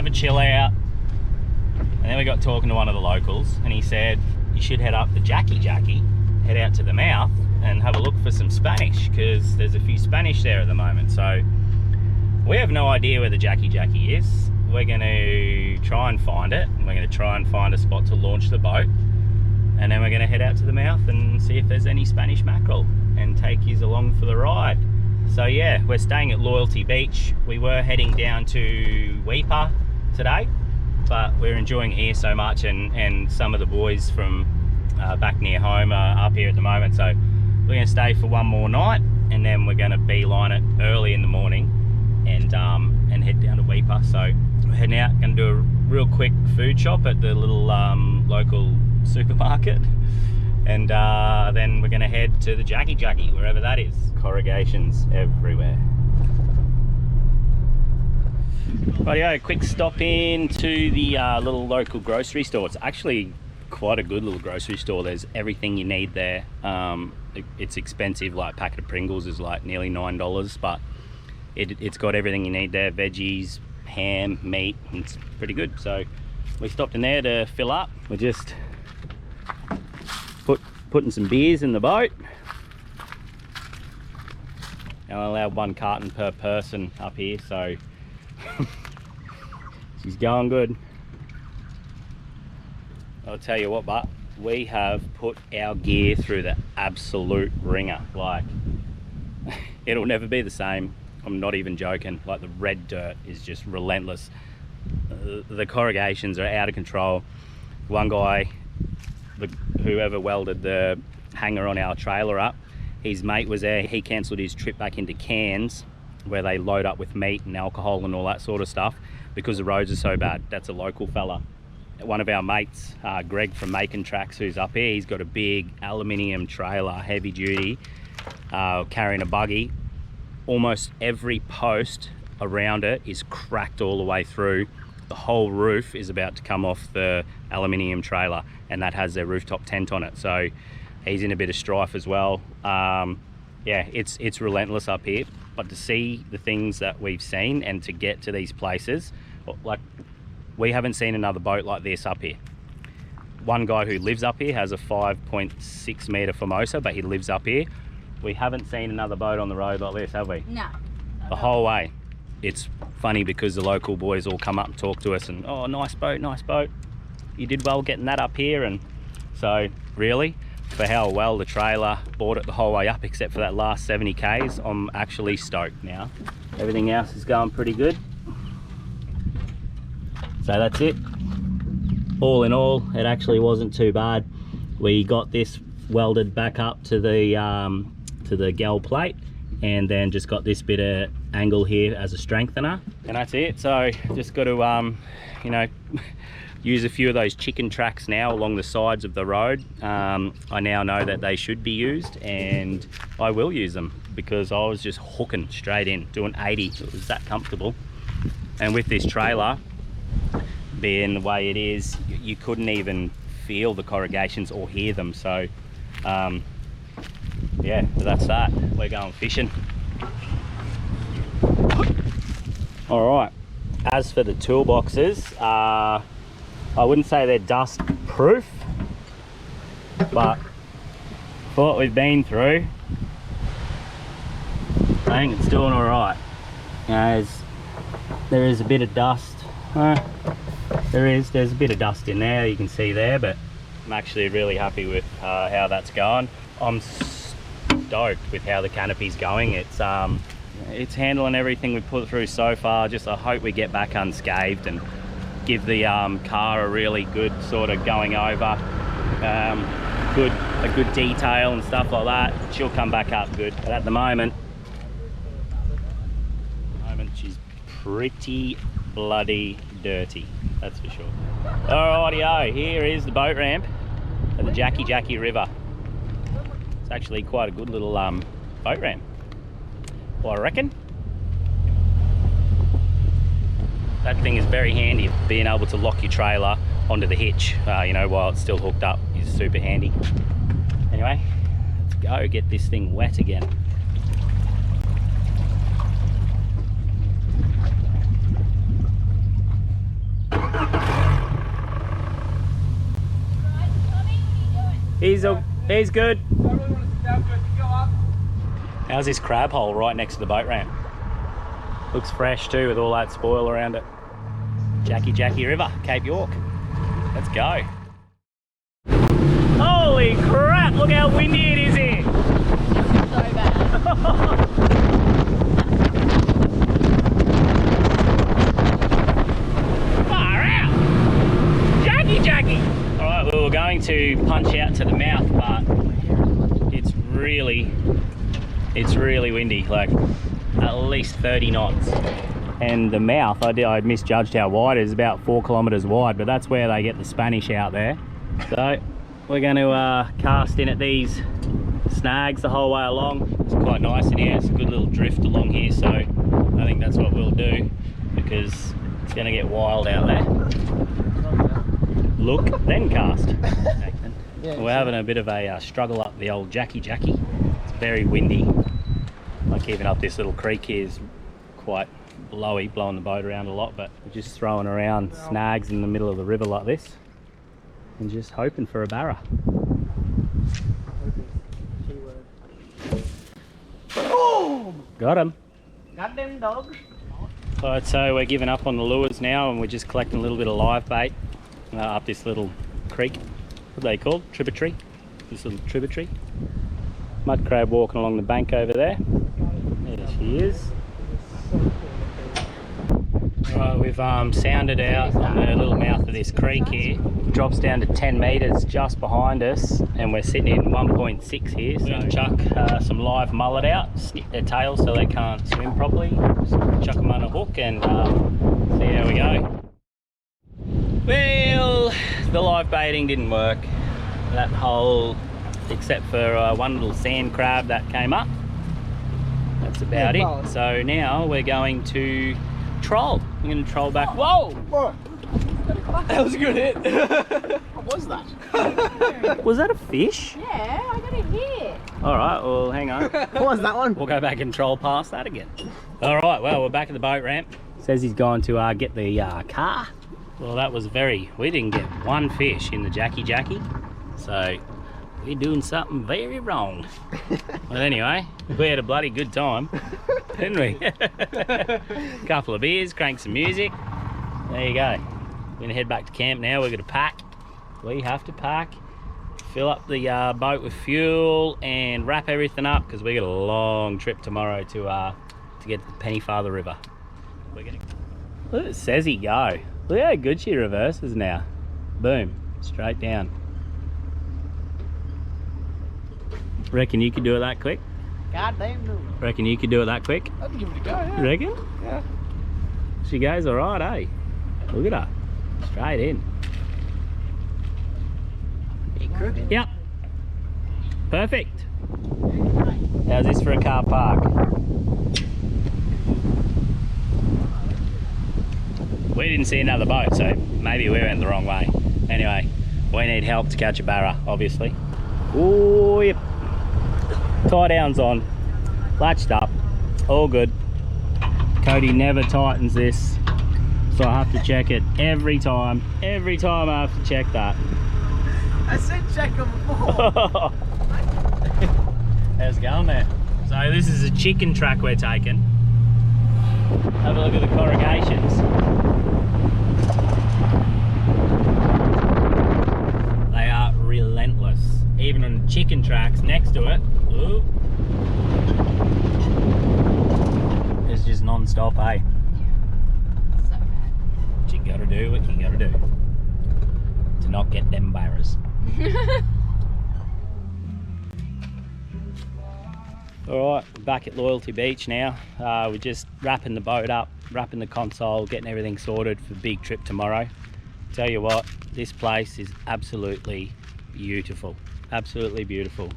have a chill out. And then we got talking to one of the locals, and he said, you should head up the Jackie, head out to the mouth and have a look for some Spanish, because there's a few Spanish there at the moment. So we have no idea where the Jackie is. We're going to try and find it, and we're going to try and find a spot to launch the boat, and then we're going to head out to the mouth and see if there's any Spanish mackerel and take you along for the ride. So yeah, we're staying at Loyalty Beach. We were heading down to Weipa today, but we're enjoying it here so much, and some of the boys from back near home are up here at the moment. So we're going to stay for one more night, and then we're going to beeline it early in the morning and head down to Weipa. So we're heading out, going to do a real quick food shop at the little local supermarket, and then we're going to head to the Jackie, wherever that is. Corrugations everywhere. Rightio, quick stop in to the little local grocery store. It's actually quite a good little grocery store. There's everything you need there. It's expensive, like a packet of Pringles is like nearly $9, but it's got everything you need there. Veggies, ham, meat, it's pretty good. So we stopped in there to fill up. We're just putting some beers in the boat. And I allowed 1 carton per person up here, so she's going good. I'll tell you what, but we have put our gear through the absolute ringer. Like, it'll never be the same. I'm not even joking. Like, the red dirt is just relentless. The corrugations are out of control. One guy, whoever welded the hanger on our trailer up, his mate was there. He cancelled his trip back into Cairns, where they load up with meat and alcohol and all that sort of stuff, because the roads are so bad. That's a local fella. One of our mates, Greg from Macon Tracks, who's up here, he's got a big aluminium trailer, heavy duty, carrying a buggy. Almost every post around it is cracked all the way through. The whole roof is about to come off the aluminium trailer, and that has their rooftop tent on it. So he's in a bit of strife as well. Yeah, it's relentless up here. But to see the things that we've seen and to get to these places, like, we haven't seen another boat like this up here. One guy who lives up here has a 5.6 metre Formosa, but he lives up here. We haven't seen another boat on the road like this, have we? No. The whole way. It's funny because the local boys all come up and talk to us and, oh, nice boat, you did well getting that up here. And so really, for how well the trailer brought it the whole way up, except for that last 70 k's, I'm actually stoked now. Everything else is going pretty good. So that's it. All in all, it actually wasn't too bad. We got this welded back up to the gal plate, and then just got this bit of angle here as a strengthener, and that's it. So just got to you know, use a few of those chicken tracks now along the sides of the road. I now know that they should be used, and I will use them, because I was just hooking straight in, doing 80. It was that comfortable. And with this trailer being the way it is, you couldn't even feel the corrugations or hear them. So yeah, that's that. We're going fishing. All right, as for the toolboxes, I wouldn't say they're dust proof, but for what we've been through, I think it's doing all right. As there is a bit of dust, there's a bit of dust in there, you can see there, but I'm actually really happy with how that's going. I'm stoked with how the canopy's going. It's handling everything we've put through so far. Just I hope we get back unscathed and give the car a really good sort of going over, a good detail and stuff like that. She'll come back up good, but at the moment she's pretty bloody dirty, that's for sure. Alrighty-o, here is the boat ramp at the Jackie River. It's actually quite a good little boat ramp, well, I reckon. That thing is very handy, being able to lock your trailer onto the hitch, you know, while it's still hooked up is super handy. Anyway, let's go get this thing wet again. He's good. How's this crab hole right next to the boat ramp? Looks fresh too with all that spoil around it. Jackie River, Cape York. Let's go. Holy crap, look how windy it is here. So bad. Far out. Jackie. All right, we were going to punch out to the mouth, but it's really windy, like at least 30 knots. And the mouth, I misjudged how wide it is, about 4 kilometers wide, but that's where they get the Spanish out there. So we're going to cast in at these snags the whole way along. It's quite nice in here, it's a good little drift along here, so I think that's what we'll do, because it's going to get wild out there. Look, then cast. Yeah, we're having a bit of a struggle up the old Jackie. It's very windy. Like even up this little creek here is quite blowy, blowing the boat around a lot, but we're just throwing around snags in the middle of the river like this and just hoping for a barra. Boom! Got him. Got them dogs. Alright, so we're giving up on the lures now and we're just collecting a little bit of live bait up this little creek. What are they called? Tributary. This little tributary. Mud crab walking along the bank over there. There she is. Right, we've sounded out on the little mouth of this creek here. Drops down to 10 metres just behind us, and we're sitting in 1.6 here. So we're going to chuck some live mullet out, snip their tails so they can't swim properly. Just chuck them on a hook and see how we go. Well, the live baiting didn't work. That whole, except for one little sand crab that came up. That's about it. So now we're going to troll. I'm going to troll back. Whoa! That was a good hit. What was that? Was that a fish? Yeah, I got a hit. All right, well, hang on. What was that one? We'll go back and troll past that again. All right, well, we're back at the boat ramp. Says he's gone to get the car. Well, that was we didn't get one fish in the Jackie. So we're doing something very wrong. Well, anyway, we had a bloody good time, didn't we? Couple of beers, crank some music. There you go. We're gonna head back to camp now. We're gonna pack. We have to pack, fill up the boat with fuel and wrap everything up, because we got a long trip tomorrow to get to the Pennyfather River. We're gonna look at Sezzy go. Look how good she reverses now. Boom, straight down. Reckon you could do it that quick? Goddamn no. Reckon you could do it that quick? I can give it a go, yeah. You reckon? Yeah. She goes all right, eh? Look at her. Straight in. Yep. Perfect. How's this for a car park? We didn't see another boat, so maybe we went the wrong way. Anyway, we need help to catch a barra, obviously. Oh, yep. Tie downs on, latched up, all good. Cody never tightens this, so I have to check it every time. Every time I have to check that. I said check them before. How's it going there? So this is a chicken track we're taking. Have a look at the corrugations. They are relentless. Even on the chicken tracks next to it. Ooh. It's just non-stop, eh? So bad. But you gotta do what you gotta do to not get them barras. Alright, we're back at Loyalty Beach now. We're just wrapping the boat up, wrapping the console, getting everything sorted for the big trip tomorrow. Tell you what, this place is absolutely beautiful. Absolutely beautiful.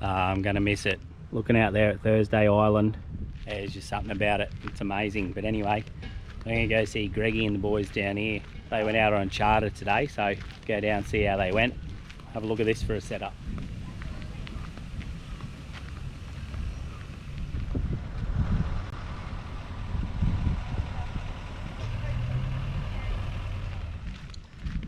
I'm gonna miss it. Looking out there at Thursday Island, there's just something about it. It's amazing. But anyway, I'm gonna go see Greggy and the boys down here. They went out on charter today, so go down and see how they went. Have a look at this for a setup.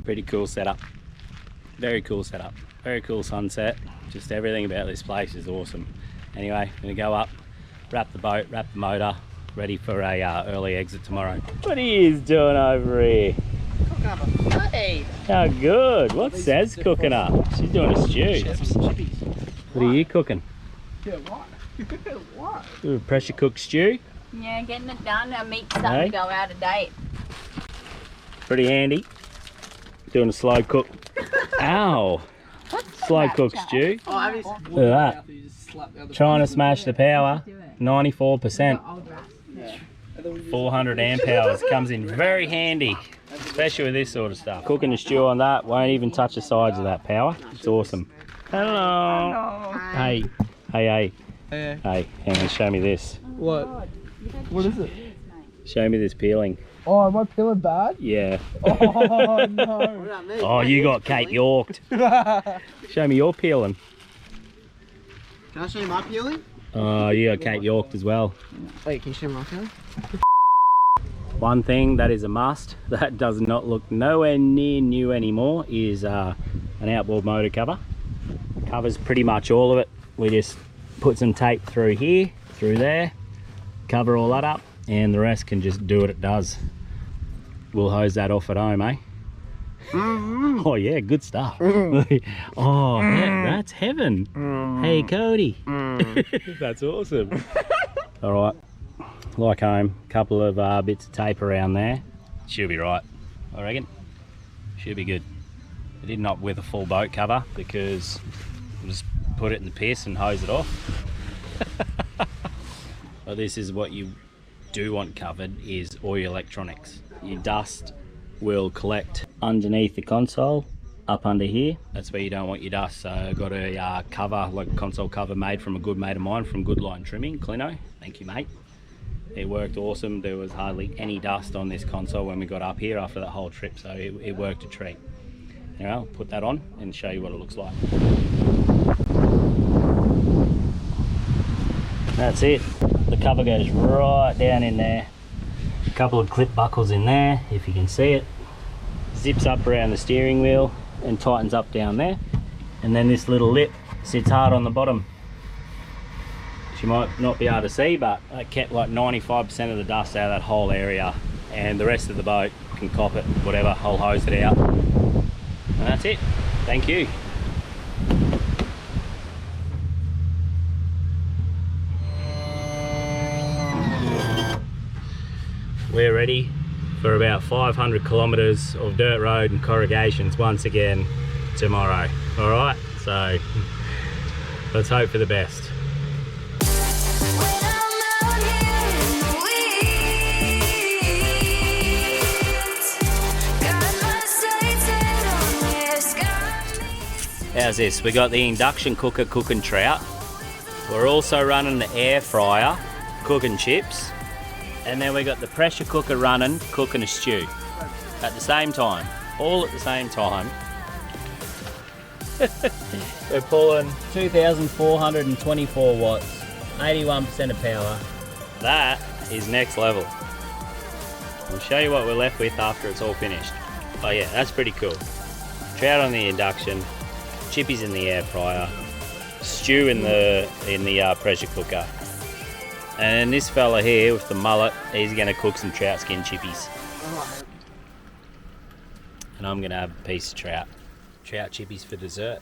Pretty cool setup. Very cool setup, very cool sunset. Just everything about this place is awesome. Anyway, I'm gonna go up, wrap the boat, wrap the motor, ready for a early exit tomorrow. What are you doing over here? Hey! How good. What's Saz cooking up? She's doing a stew. Chippies. What are you cooking? Yeah, what? What? Ooh, a pressure cooked stew. Yeah, getting it done. Our meat's starting Hey. to go out of date. Pretty handy. Doing a slow cook. Ow! Slow cooked stew. Oh, I mean, Look at that. Trying to smash the power. 94%. 400 amp hours. Comes in very handy. Especially with this sort of stuff. Cooking a stew on that won't even touch the sides of that power. It's awesome. Hello. Hey. Hey, hey. Hey, hang on, show me this. What? What is it? Show me this peeling. Oh, am I feeling bad? Yeah. Oh, no. Oh, you got Cape Yorked. Show me your peeling. Can I show you my peeling? Oh, you got Cape Yorked as well. Wait, can you show me my peeling? One thing that is a must, that does not look nowhere near new anymore, is an outboard motor cover. Covers pretty much all of it. We just put some tape through here, through there, cover all that up, and the rest can just do what it does. We'll hose that off at home, eh? Oh yeah, good stuff. Oh, that's heaven. Hey Cody. That's awesome. All right, like home, couple of bits of tape around there. Should be right, I reckon. Should be good. I did not with a full boat cover because we'll just put it in the piss and hose it off. But this is what you do want covered, is all your electronics. Your dust will collect underneath the console, up under here. That's where you don't want your dust. So I got a cover, like a console cover made from a good mate of mine from Good Line Trimming, Clino. Thank you, mate. It worked awesome. There was hardly any dust on this console when we got up here after that whole trip, so it worked a treat. Now I'll put that on and show you what it looks like. That's it. The cover goes right down in there. A couple of clip buckles in there, if you can see it. Zips up around the steering wheel and tightens up down there. And then this little lip sits hard on the bottom. Which you might not be able to see, but it kept like 95% of the dust out of that whole area. And the rest of the boat can cop it, whatever, I'll hose it out. And that's it. Thank you. We're ready for about 500 kilometres of dirt road and corrugations once again tomorrow. All right, so let's hope for the best. How's this? We got the induction cooker cooking trout. We're also running the air fryer cooking chips. And then we got the pressure cooker running, cooking a stew at the same time, all at the same time. We're pulling 2,424 watts, 81% of power. That is next level. I'll show you what we're left with after it's all finished. Oh yeah, that's pretty cool. Trout on the induction, chippies in the air fryer, stew in the pressure cooker. And this fella here with the mullet, he's going to cook some trout skin chippies. And I'm going to have a piece of trout chippies for dessert.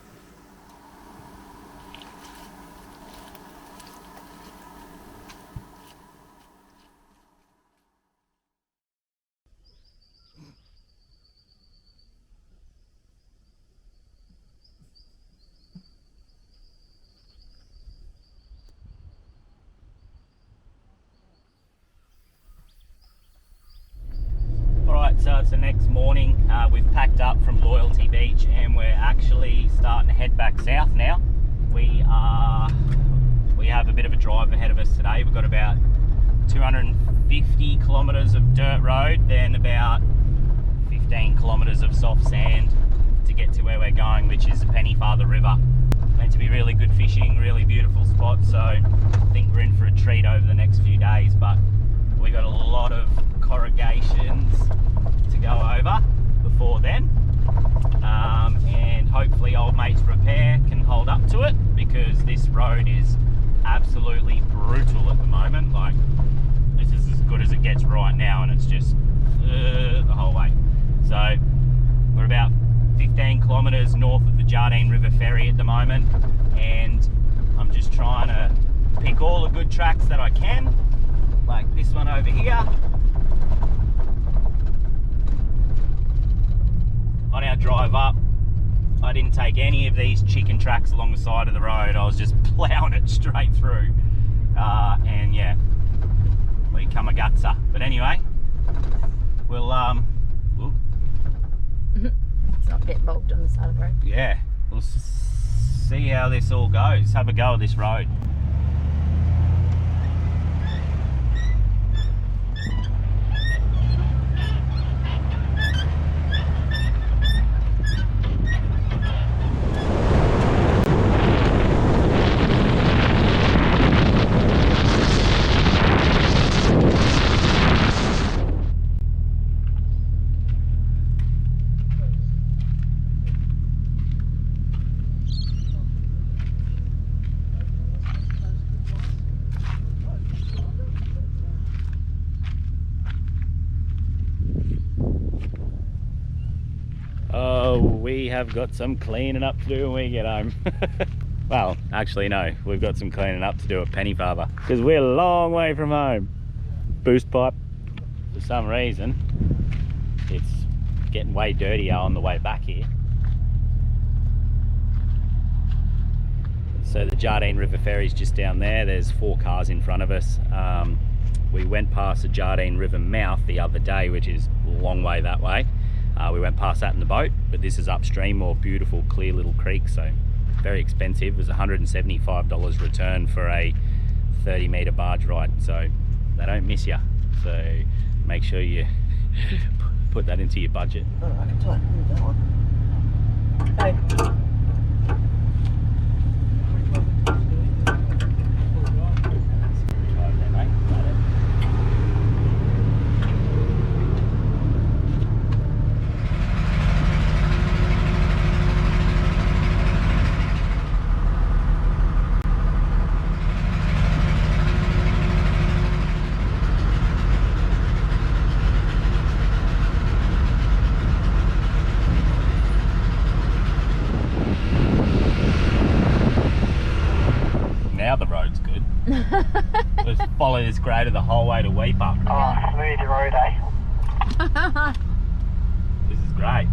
So it's the next morning. We've packed up from Loyalty Beach and we're actually starting to head back south now. We have a bit of a drive ahead of us today. We've got about 250 kilometres of dirt road, then about 15 kilometres of soft sand to get to where we're going, which is the Pennyfather River. Meant to be really good fishing, really beautiful spot, so I think we're in for a treat over the next few days, but we got a lot of corrugations to go over before then, and hopefully road is absolutely brutal at the moment. Like, this is as good as it gets right now, and it's just the whole way. So we're about 15 kilometres north of the Jardine River Ferry at the moment, and I'm just trying to pick all the good tracks that I can, like this one over here. On our drive up, I didn't take any of these chicken tracks along the side of the road. I was just ploughing it straight through, and yeah, we come a gutser. But anyway, we'll It's not a bit bogged on the side of the road. yeah, we'll see how this all goes. Have a go at this road. Oh, we have got some cleaning up to do when we get home. Well, actually no, we've got some cleaning up to do at Penny Farber because we're a long way from home. Boost pipe, for some reason, it's getting way dirtier on the way back here. So the Jardine River Ferry's just down there. There's 4 cars in front of us. We went past the Jardine River mouth the other day, which is a long way that way. We went past that in the boat, but this is upstream, more beautiful, clear little creek, so very expensive. It was $175 return for a 30-metre barge ride, so they don't miss you. So make sure you put that into your budget. Oh, I can tighten that one. Oh. Now the road's good. Let's follow this grader the whole way to Weeper. Oh, smooth road, eh? This is great.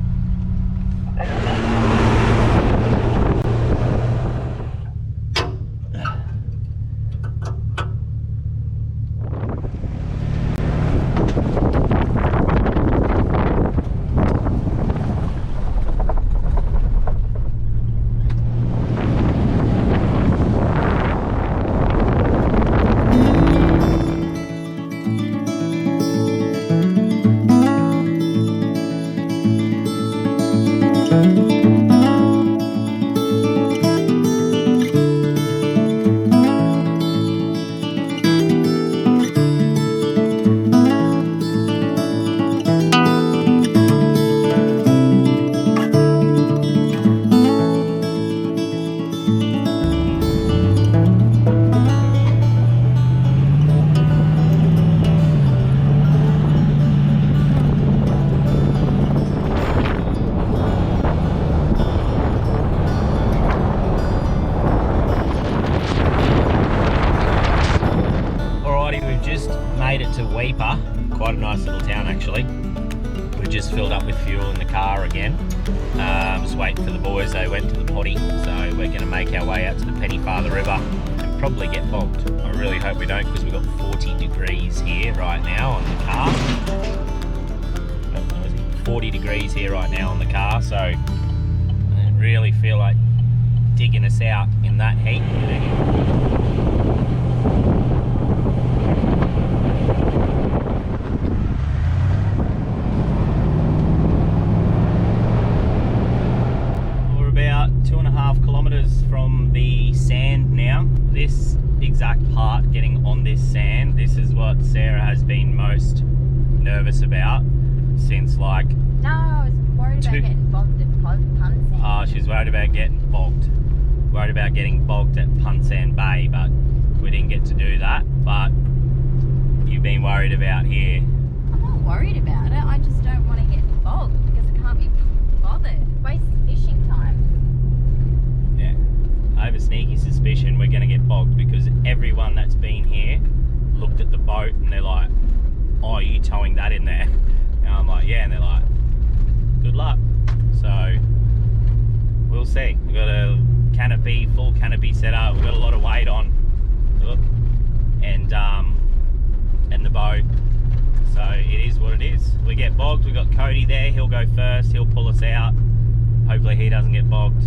Made it to Weeper, quite a nice little town actually. We just filled up with fuel in the car again. Just waiting for the boys, they went to the potty, so we're going to make our way out to the Penny Farber River and probably get bogged. I really hope we don't, because we've got 40 degrees here right now on the car. 40 degrees here right now on the car, so I don't really feel like digging us out in that heat. From the sand now. This exact part, getting on this sand, this is what Sarah has been most nervous about since like... No, I was worried about getting bogged at Pun Sand. Oh, she's worried about getting bogged. Worried about getting bogged at Punsand Bay, but we didn't get to do that. But you've been worried about here. I'm not worried about it. I just don't want to get bogged because I can't be bothered. Waste fishing time. Yeah. I have a sneaky suspicion we're going to get bogged because everyone that's been here looked at the boat and they're like, oh, are you towing that in there? And I'm like, yeah. And they're like, good luck. So we'll see. We've got a canopy, full canopy set up. We've got a lot of weight on. And the boat. So it is what it is. We get bogged. We've got Cody there. He'll go first. He'll pull us out. Hopefully he doesn't get bogged.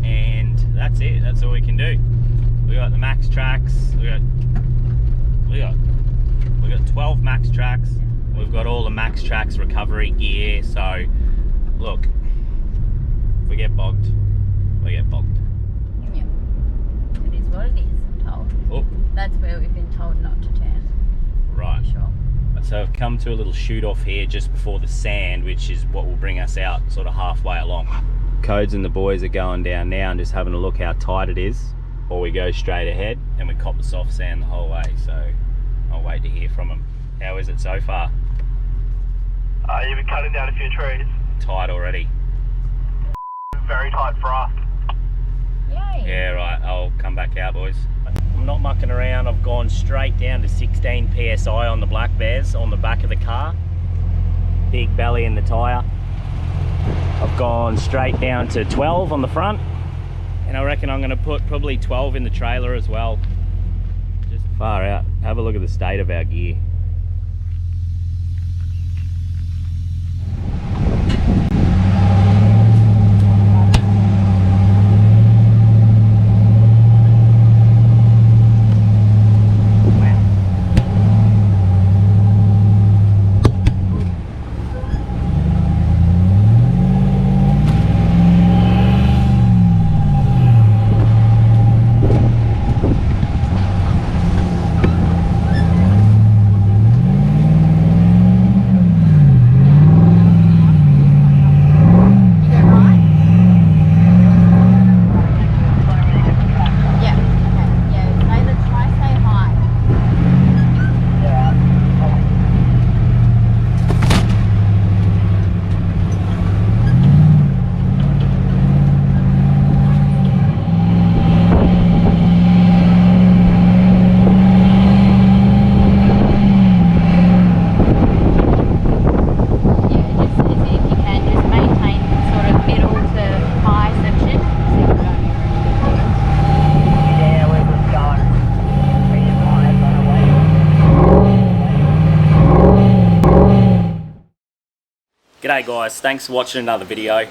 And that's it. That's all we can do. We got the max tracks. We got 12 max tracks. We've got all the max tracks recovery gear. So look, if we get bogged, we get bogged. Yeah. It is what it is, I'm told. Oh. That's where we've been told not to turn. Right. Sure. So I've come to a little shoot off here just before the sand, which is what will bring us out sort of halfway along. Codes and the boys are going down now and just having a look how tight it is, or we go straight ahead and we cop the soft sand the whole way. So I'll wait to hear from them. How is it so far? You've been cutting down a few trees. Tight already. Very tight for us. Yay. Yeah, right. I'll come back out, boys. I'm not mucking around. I've gone straight down to 16 PSI on the Black Bears on the back of the car. Big belly in the tyre. I've gone straight down to 12 on the front. And I reckon I'm going to put probably 12 in the trailer as well. Just far out. Have a look at the state of our gear. G'day guys, thanks for watching another video. If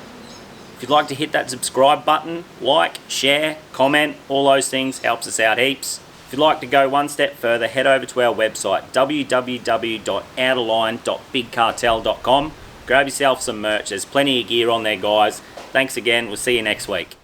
you'd like to hit that subscribe button, like, share, comment, all those things helps us out heaps. If you'd like to go one step further, head over to our website www.outerline.bigcartel.com. Grab yourself some merch, there's plenty of gear on there guys. Thanks again, we'll see you next week.